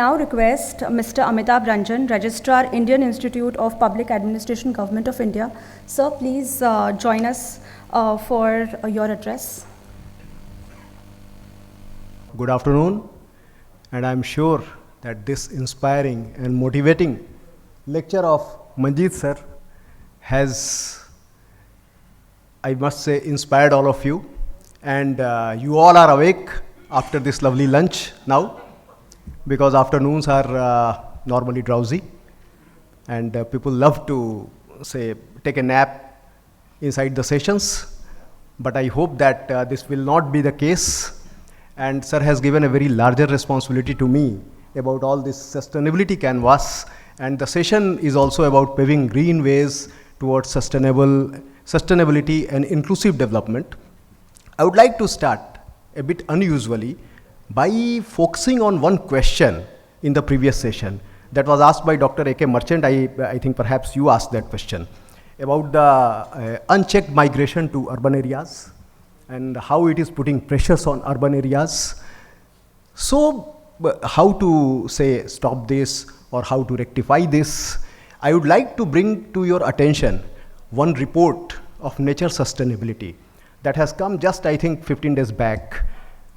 Now request Mr. Amitabh Ranjan, Registrar, Indian Institute of Public Administration, Government of India. Sir, please join us for your address. Good afternoon, and I'm sure that this inspiring and motivating lecture of Manjeet sir has, I must say, inspired all of you, and you all are awake after this lovely lunch now, because afternoons are normally drowsy, and people love to say take a nap inside the sessions, but I hope that this will not be the case. And sir has given a very larger responsibility to me about all this sustainability canvas, and the session is also about paving green ways towards sustainability and inclusive development. I would like to start a bit unusually by focusing on one question in the previous session that was asked by Dr. A.K. Merchant. I think perhaps you asked that question about the unchecked migration to urban areas and how it is putting pressures on urban areas. So how to say stop this or how to rectify this? I would like to bring to your attention one report of nature sustainability that has come just, I think, 15 days back,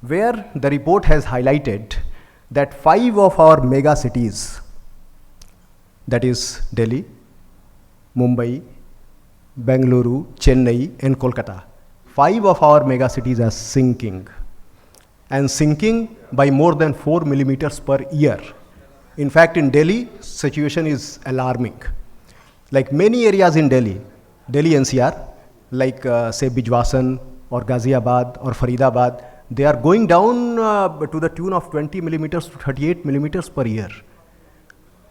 where the report has highlighted that 5 of our mega cities, that is Delhi, Mumbai, Bengaluru, Chennai and Kolkata, 5 of our mega cities are sinking, and sinking by more than 4 millimeters per year. In fact, in Delhi, situation is alarming. Like many areas in Delhi NCR, like say Bijwasan or Ghaziabad or Faridabad, they are going down to the tune of 20 millimeters to 38 millimeters per year.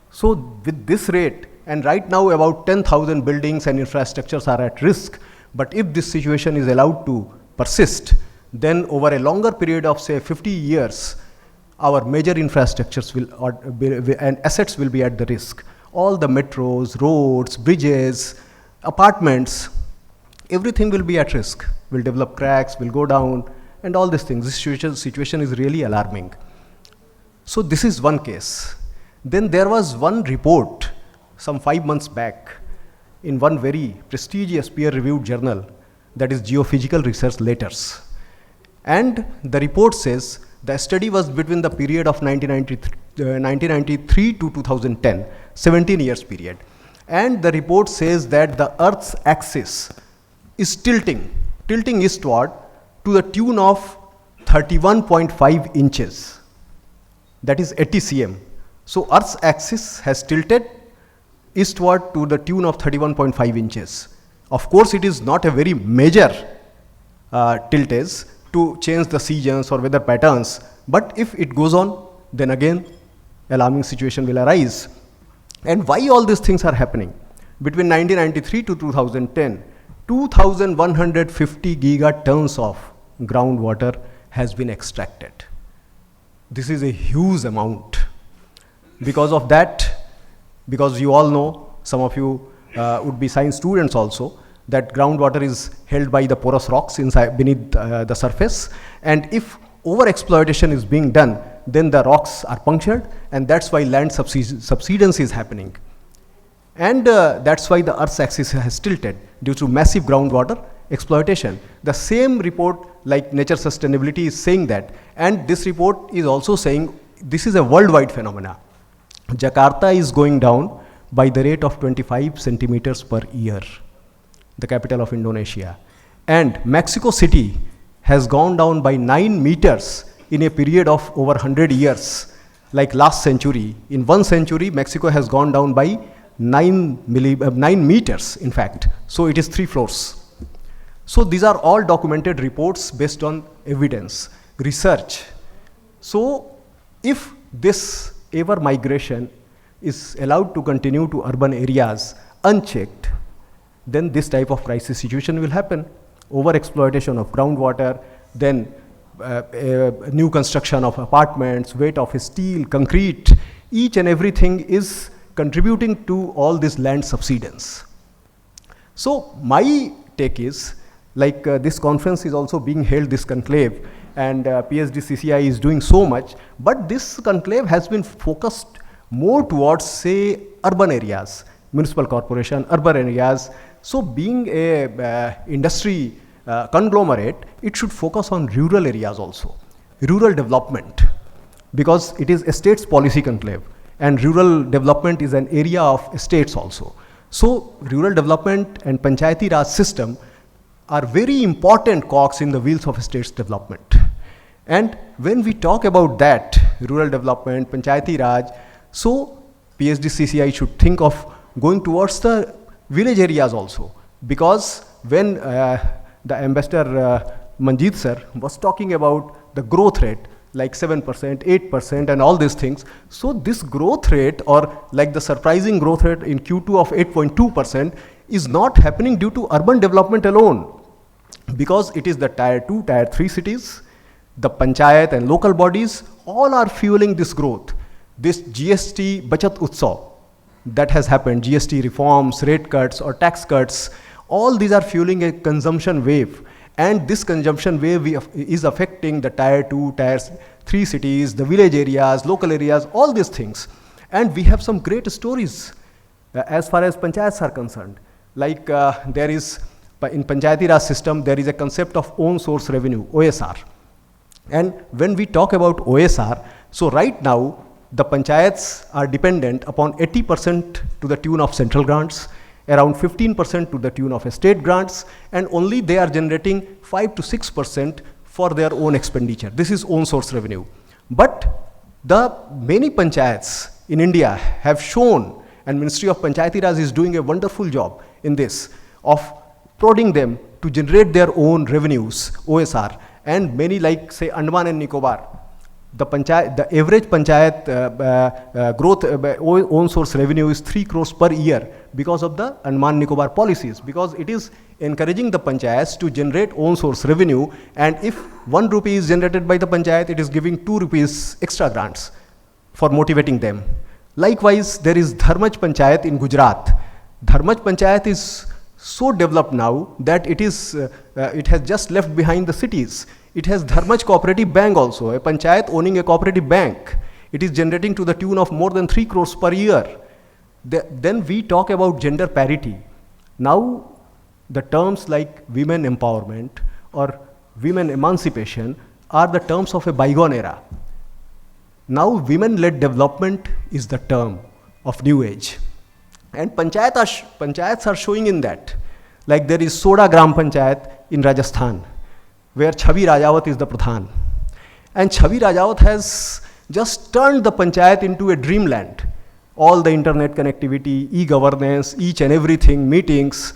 So with this rate, and right now about 10,000 buildings and infrastructures are at risk, but if this situation is allowed to persist, then over a longer period of say 50 years, our major infrastructures and assets will be at the risk. All the metros, roads, bridges, apartments, everything will be at risk, will develop cracks, will go down, and all these things. This situation is really alarming. So this is one case. Then there was one report some 5 months back in one very prestigious peer-reviewed journal, that is Geophysical Research Letters. And the report says the study was between the period of 1993 to 2010, 17 years period. And the report says that the Earth's axis is tilting eastward to the tune of 31.5 inches. That is 80 cm. So Earth's axis has tilted eastward to the tune of 31.5 inches. Of course, it is not a very major tiltage to change the seasons or weather patterns, but if it goes on, then again alarming situation will arise. And why all these things are happening? Between 1993 to 2010, 2,150 gigatons of groundwater has been extracted. This is a huge amount. Because of that, because you all know, some of you would be science students also, that groundwater is held by the porous rocks inside beneath the surface, and if over-exploitation is being done, then the rocks are punctured, and that's why land subsidence is happening. And that's why the Earth's axis has tilted due to massive groundwater exploitation. The same report like Nature Sustainability is saying that, and this report is also saying this is a worldwide phenomena. Jakarta is going down by the rate of 25 centimeters per year, the capital of Indonesia. And Mexico City has gone down by 9 meters in a period of over 100 years. Like last century, in 1 century, Mexico has gone down by 9 meters, in fact. So it is 3 floors. So these are all documented reports based on evidence, research. So if this ever migration is allowed to continue to urban areas unchecked, then this type of crisis situation will happen. Over-exploitation of groundwater, then new construction of apartments, weight of steel, concrete, each and everything is contributing to all this land subsidence. So my take is, like this conference is also being held, this conclave, and PSD CCI is doing so much, but this conclave has been focused more towards, say, urban areas, municipal corporation, urban areas. So being a industry conglomerate, it should focus on rural areas also, rural development, because it is a state's policy conclave, and rural development is an area of states also. So rural development and Panchayati Raj system are very important cogs in the wheels of a state's development. And when we talk about that, rural development, Panchayati Raj, so PSD CCI should think of going towards the village areas also, because when the Ambassador Manjeet sir was talking about the growth rate, like 7%, 8% and all these things. So this growth rate, or like the surprising growth rate in Q2 of 8.2% is not happening due to urban development alone, because it is the tier 2, tier 3 cities, the panchayat and local bodies, all are fueling this growth. This GST Bachat Utsav that has happened, GST reforms, rate cuts or tax cuts, all these are fueling a consumption wave. And this consumption wave is affecting the tier 2, tier 3 cities, the village areas, local areas, all these things. And we have some great stories as far as panchayats are concerned. Like there is, in Panchayati Raj system, there is a concept of own source revenue, OSR. And when we talk about OSR, so right now, the panchayats are dependent upon 80% to the tune of central grants, around 15% to the tune of state grants, and only they are generating 5 to 6% for their own expenditure. This is own source revenue. But the many panchayats in India have shown, and Ministry of Panchayati Raj is doing a wonderful job in this, of prodding them to generate their own revenues, OSR, and many like say Andaman and Nicobar. The average panchayat growth own source revenue is 3 crores per year because of the Andaman Nicobar policies, because it is encouraging the panchayats to generate own source revenue, and if 1 rupee is generated by the panchayat, it is giving 2 rupees extra grants for motivating them. Likewise, there is Dharmaj Panchayat in Gujarat. Dharmaj Panchayat is so developed now that it has just left behind the cities. It has Dharmaj Cooperative Bank also, a panchayat owning a cooperative bank. It is generating to the tune of more than 3 crores per year. Then we talk about gender parity. Now, the terms like women empowerment or women emancipation are the terms of a bygone era. Now, women-led development is the term of new age. And panchayats are showing in that. Like there is Soda Gram Panchayat in Rajasthan, where Chhavi Rajawat is the Pradhan. And Chhavi Rajawat has just turned the panchayat into a dreamland. All the internet connectivity, e-governance, each and everything, meetings.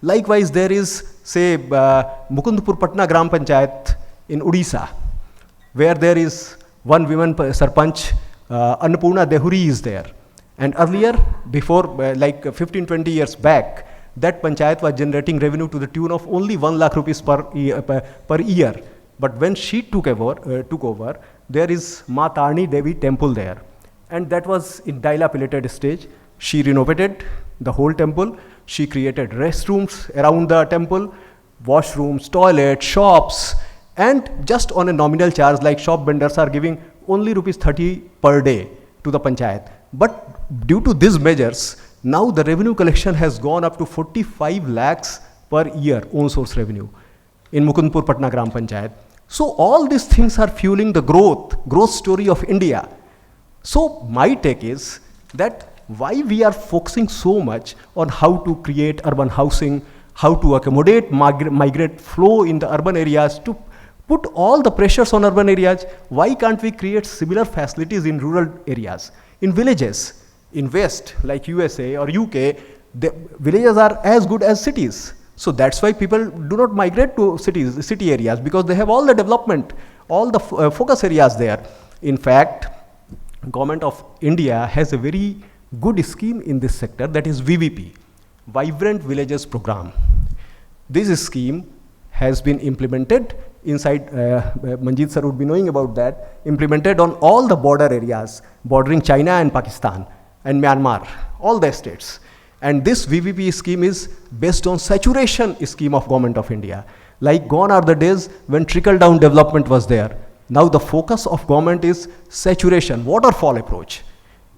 Likewise, there is, say, Mukundpur Patna Gram Panchayat in Odisha, where there is one woman Sarpanch, Annapurna Dehuri is there. And earlier, before like 15-20 years back, that panchayat was generating revenue to the tune of only 1 lakh rupees per year. But when she took over, there is Ma Tarni Devi temple there. And that was in dilapidated stage. She renovated the whole temple. She created restrooms around the temple, washrooms, toilets, shops, and just on a nominal charge, like shop vendors are giving only rupees 30 per day to the panchayat. But due to these measures, now the revenue collection has gone up to 45 lakhs per year, own source revenue, in Mukundpur Patna Gram Panchayat. So all these things are fueling the growth story of India. So my take is that why we are focusing so much on how to create urban housing, how to accommodate migrant flow in the urban areas, to put all the pressures on urban areas. Why can't we create similar facilities in rural areas, in villages? In West, like USA or UK, the villages are as good as cities. So that's why people do not migrate to city areas, because they have all the development, all the focus areas there. In fact, Government of India has a very good scheme in this sector, that is VVP, Vibrant Villages Program. This scheme has been implemented inside, Manjeet sir would be knowing about that, implemented on all the border areas bordering China and Pakistan and Myanmar, all the states. And this VVP scheme is based on saturation scheme of Government of India. Like gone are the days when trickle-down development was there. Now the focus of government is saturation, waterfall approach.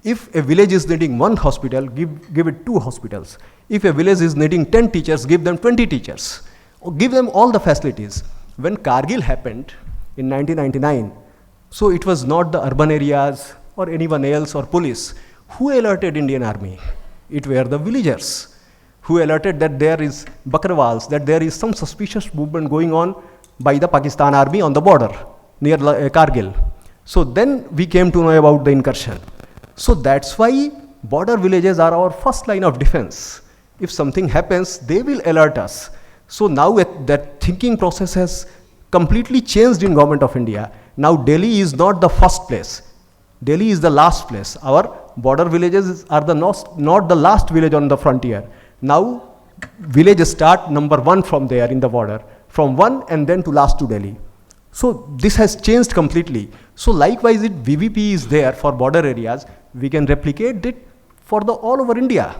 If a village is needing 1 hospital, give it 2 hospitals. If a village is needing 10 teachers, give them 20 teachers. Or give them all the facilities. When Kargil happened in 1999, so it was not the urban areas or anyone else or police who alerted Indian Army. It were the villagers who alerted that there is Bakrwals, that there is some suspicious movement going on by the Pakistan army on the border near Kargil. So then we came to know about the incursion. So that's why border villages are our first line of defense. If something happens, they will alert us. So now that thinking process has completely changed in Government of India. Now Delhi is not the first place. Delhi is the last place. Our border villages are not the last village on the frontier. Now villages start number 1 from there in the border, from 1 and then to last to Delhi. So this has changed completely. So likewise, if VVP is there for border areas, we can replicate it for the all over India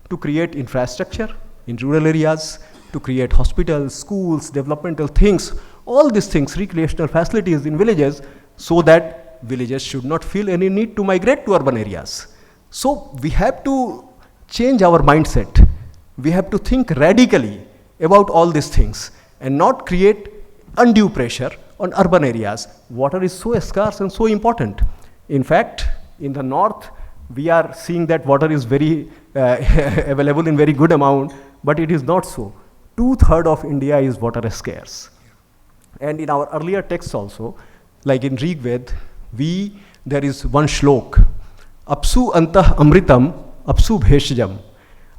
to create infrastructure in rural areas, to create hospitals, schools, developmental things, all these things, recreational facilities in villages, so that villagers should not feel any need to migrate to urban areas. So we have to change our mindset. We have to think radically about all these things and not create undue pressure on urban areas. Water is so scarce and so important. In fact, in the north, we are seeing that water is very available in very good amount, but it is not so. 2/3 of India is water scarce. And in our earlier texts also, like in Rig Ved, there is one shlok, Apsu antah amritam, Apsu bheshjam,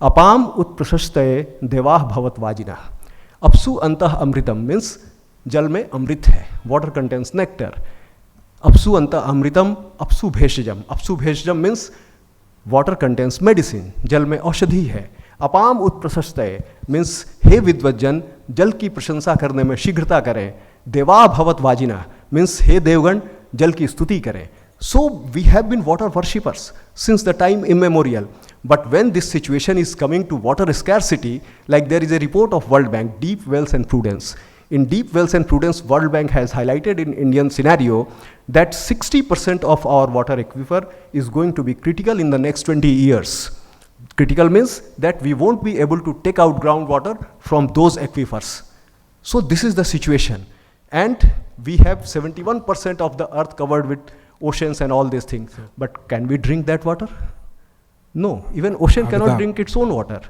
Apam utprashastaye devah bhavat vajina. Apsu antah amritam means jal mein amrit hai, water contains nectar. Apsu anta amritam, apsu bheshjam. Apsu bheshjam means water contains medicine, jal mein aushadhi hai. Apam utprashastaye means हे विद्वज्जन जल की प्रशंसा करने में शीघ्रता करें. देवा भवत वाजिना means हे देवगण जल की स्तुति करें. So we have been water worshippers since the time immemorial. But when this situation is coming to water scarcity, like there is a report of World Bank, Deep Wells and Prudence. In Deep Wells and Prudence, World Bank has highlighted in Indian scenario that 60% of our water aquifer is going to be critical in the next 20 years. Critical means that we won't be able to take out groundwater from those aquifers. So this is the situation. And we have 71% of the earth covered with oceans and all these things. But can we drink that water? No, even ocean cannot drink its own water,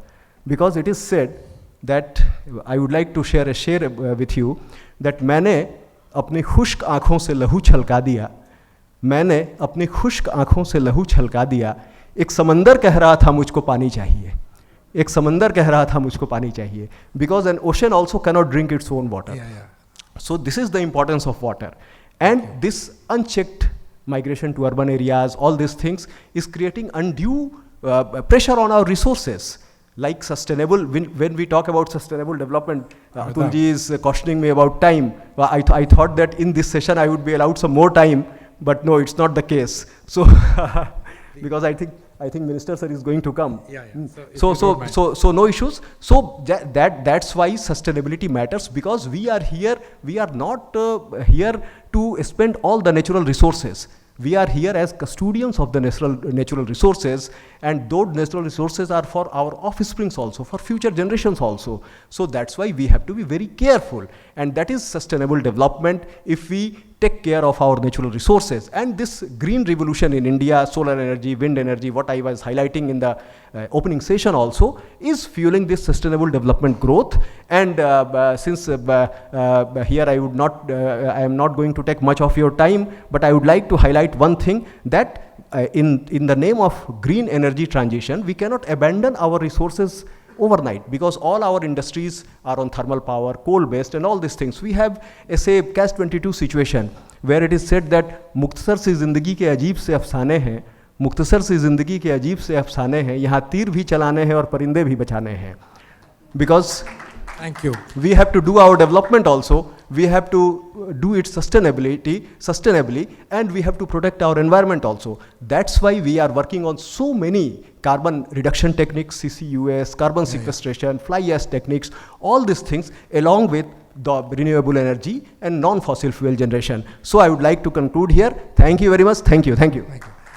because it is said that, I would like to share with you, that मैंने अपनी खुश्क आँखों से लहू छलका दिया, मैंने अपनी खुश्क आँखों से लहू छलका दिया, एक समंदर कह रहा था मुझको पानी चाहिए, एक समंदर कह रहा था मुझको पानी चाहिए, because an ocean also cannot drink its own water. So this is the importance of water. And this unchecked migration to urban areas, all these things is creating undue pressure on our resources. Like sustainable, when we talk about sustainable development, Atulji is cautioning me about time. I thought that in this session I would be allowed some more time, but no, it's not the case. So, because I think Minister Sir is going to come. So no issues. So that's why sustainability matters, because we are not here to spend all the natural resources. We are here as custodians of the natural resources, and those natural resources are for our offsprings also, for future generations also. So that's why we have to be very careful, and that is sustainable development if we take care of our natural resources. And this green revolution in India, solar energy, wind energy, what I was highlighting in the opening session also, is fueling this sustainable development growth. And since here I am not going to take much of your time, but I would like to highlight one thing, that in the name of green energy transition, we cannot abandon our resources overnight, because all our industries are on thermal power, coal based, and all these things. We have a say catch-22 situation where it is said that मुख्तसर सी ज़िंदगी के अजीब से अफसाने हैं, मुख्तसर सी ज़िंदगी के अजीब से अफसाने हैं, यहाँ तीर भी चलाने हैं और परिंदे भी बचाने हैं. Because we have to do our development also, we have to do it sustainably, and we have to protect our environment also. That's why we are working on so many carbon reduction techniques, CCUS, carbon sequestration, fly ash techniques, all these things, along with the renewable energy and non-fossil fuel generation. So I would like to conclude here. Thank you very much. Thank you. Thank you. Thank you.